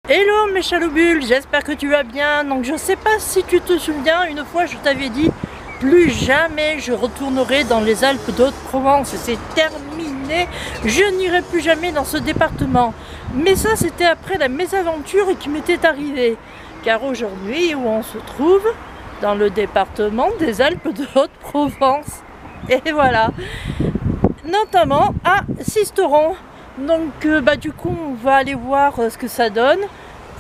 Hello mes chalobules, j'espère que tu vas bien. Donc je sais pas si tu te souviens, une fois je t'avais dit plus jamais je retournerai dans les Alpes d'Haute-Provence. C'est terminé, je n'irai plus jamais dans ce département. Mais ça c'était après la mésaventure qui m'était arrivée. Car aujourd'hui où on se trouve dans le département des Alpes de Haute-Provence. Et voilà, notamment à Sisteron. Donc du coup on va aller voir ce que ça donne.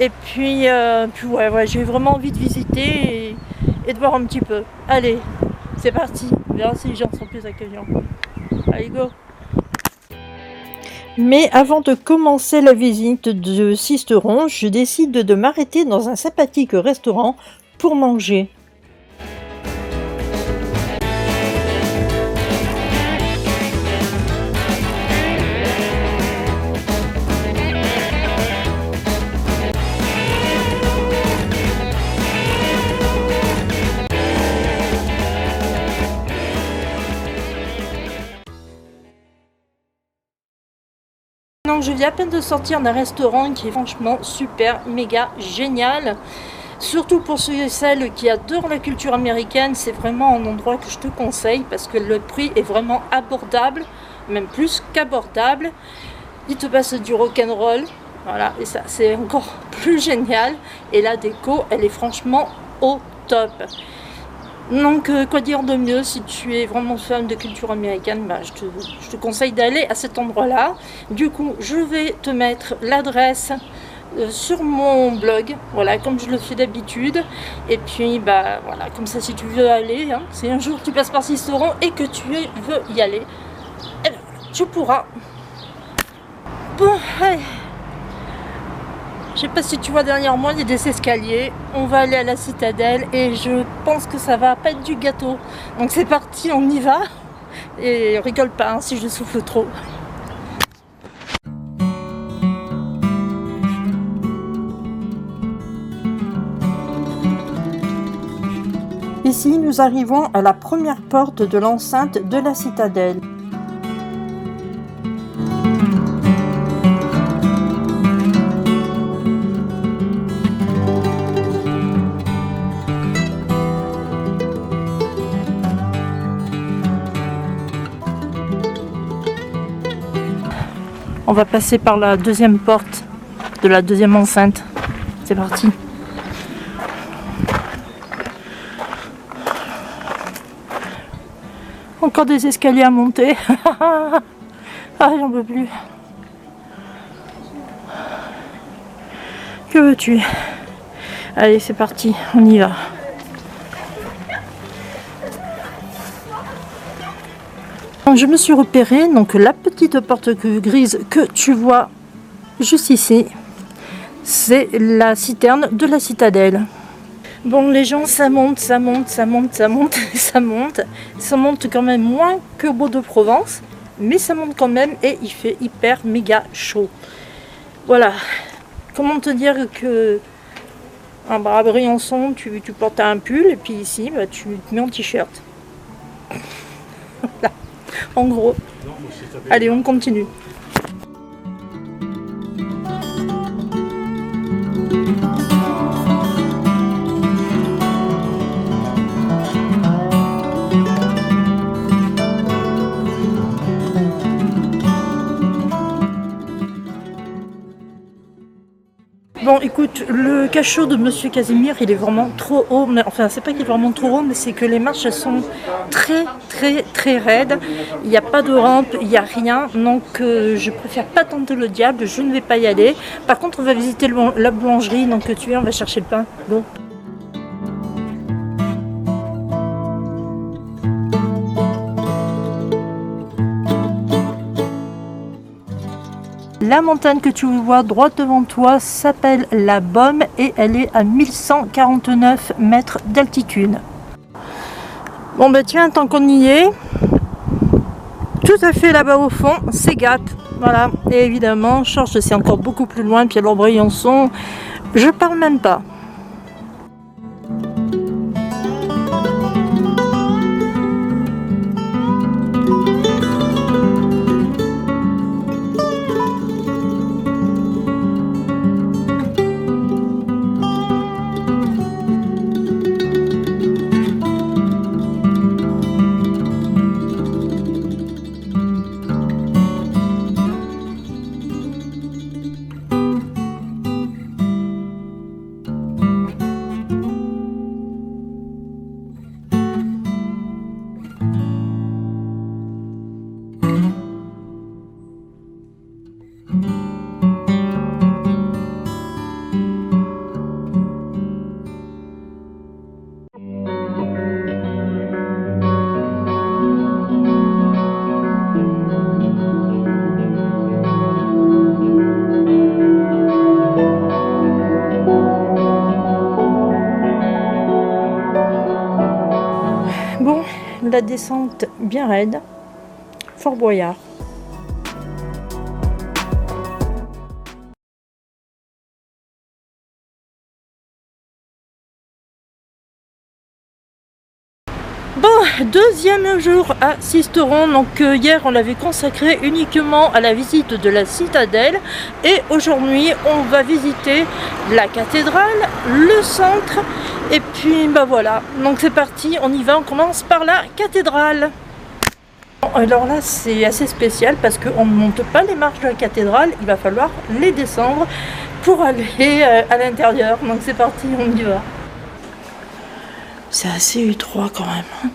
Et puis ouais, j'ai vraiment envie de visiter et de voir un petit peu. Allez, c'est parti. On verra si les gens sont plus accueillants. Allez, go. Mais avant de commencer la visite de Sisteron, je décide de m'arrêter dans un sympathique restaurant pour manger. Donc je viens à peine de sortir d'un restaurant qui est franchement super, méga génial. Surtout pour ceux et celles qui adorent la culture américaine, c'est vraiment un endroit que je te conseille parce que le prix est vraiment abordable, même plus qu'abordable. Il te passe du rock'n'roll, voilà, et ça c'est encore plus génial. Et la déco, elle est franchement au top. Donc quoi dire de mieux, si tu es vraiment fan de culture américaine, je te conseille d'aller à cet endroit là. Du coup je vais te mettre l'adresse sur mon blog, voilà, comme je le fais d'habitude. Et puis voilà, comme ça si tu veux aller, hein, si un jour tu passes par Sisteron et que tu veux y aller, eh ben, tu pourras. Bon, allez. Je sais pas si tu vois derrière moi, il y a des escaliers. On va aller à la citadelle et je pense que ça va pas être du gâteau. Donc c'est parti, on y va. Et rigole pas hein, si je souffle trop. Ici, nous arrivons à la première porte de l'enceinte de la citadelle. On va passer par la deuxième porte de la deuxième enceinte. C'est parti. Encore des escaliers à monter. Ah, j'en peux plus. Que veux-tu? Allez, c'est parti, on y va. Donc, je me suis repérée, donc la petite porte grise que tu vois juste ici, c'est la citerne de la citadelle. Bon, les gens, ça monte, ça monte, ça monte, ça monte, ça monte. Ça monte quand même moins que Beau-de-Provence, mais ça monte quand même et il fait hyper méga chaud. Voilà. Comment te dire que à Briançon, tu portes un pull et puis ici, tu te mets en t-shirt. Voilà. En gros. Allez, on continue. Bon, écoute, le cachot de Monsieur Casimir, il est vraiment trop haut. Mais, enfin, c'est pas qu'il est vraiment trop haut, mais c'est que les marches, elles sont très, très, très raides. Il n'y a pas de rampe, il n'y a rien. Donc, je préfère pas tenter le diable, je ne vais pas y aller. Par contre, on va visiter la boulangerie. Donc, tu viens, on va chercher le pain. Bon. La montagne que tu vois droit devant toi s'appelle la Baume et elle est à 1149 mètres d'altitude. Bon tiens, tant qu'on y est, tout à fait là-bas au fond, c'est Gap. Voilà, et évidemment, Chorges c'est encore beaucoup plus loin, puis alors Briançon, je parle même pas. la descente bien raide. Fort Boyard. Bon, deuxième jour à Sisteron. Donc hier on l'avait consacré uniquement à la visite de la citadelle et aujourd'hui on va visiter la cathédrale, le centre et puis bah voilà, donc c'est parti, on y va, on commence par la cathédrale. Alors là c'est assez spécial parce qu'on ne monte pas les marches de la cathédrale, il va falloir les descendre pour aller à l'intérieur, donc c'est parti, on y va. C'est assez étroit quand même.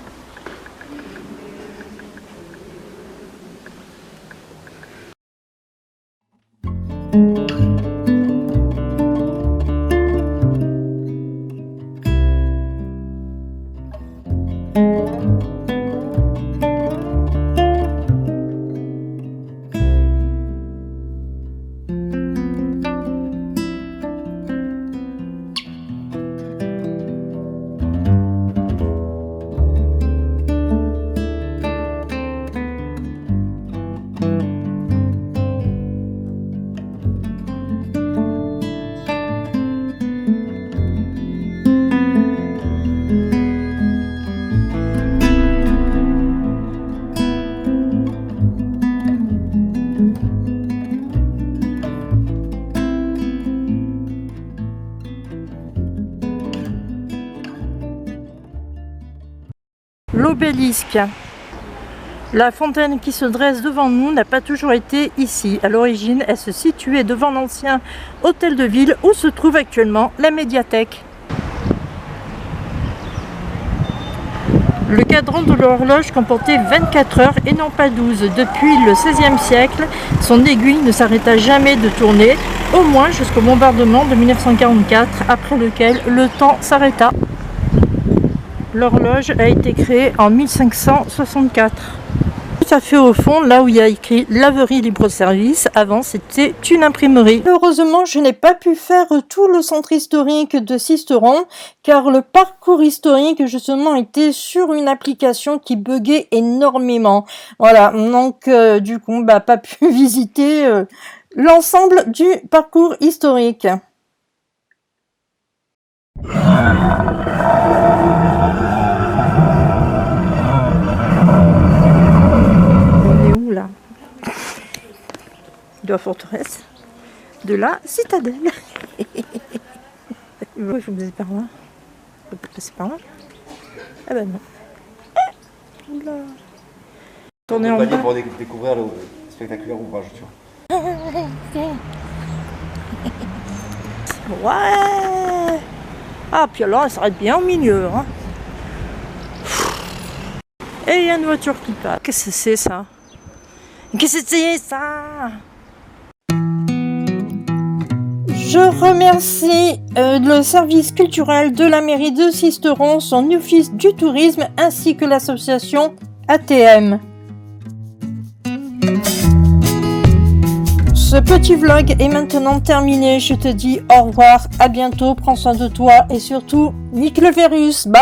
L'obélisque. La fontaine qui se dresse devant nous n'a pas toujours été ici. À l'origine, elle se situait devant l'ancien hôtel de ville où se trouve actuellement la médiathèque. Le cadran de l'horloge comportait 24 heures et non pas 12. Depuis le XVIe siècle, son aiguille ne s'arrêta jamais de tourner, au moins jusqu'au bombardement de 1944, après lequel le temps s'arrêta. L'horloge a été créée en 1564. Tout à fait au fond, là où il y a écrit Laverie Libre-Service, avant c'était une imprimerie. Heureusement, je n'ai pas pu faire tout le centre historique de Sisteron, car le parcours historique justement était sur une application qui buguait énormément. Voilà, donc du coup, pas pu visiter l'ensemble du parcours historique. De la forteresse de la citadelle. Il faut passer par là. On peut passer par là. Ah ben non. Oula. Tourner en bas. Pour découvrir le spectaculaire ouvrage, tu vois. Ouais. Ah puis alors elle s'arrête bien au milieu. Hein. Et il y a une voiture qui passe. Qu'est-ce que c'est ça? Qu'est-ce que c'est ça? Je remercie le service culturel de la mairie de Sisteron, son office du tourisme ainsi que l'association ATM. Ce petit vlog est maintenant terminé. Je te dis au revoir, à bientôt, prends soin de toi et surtout, nique le virus. Bye.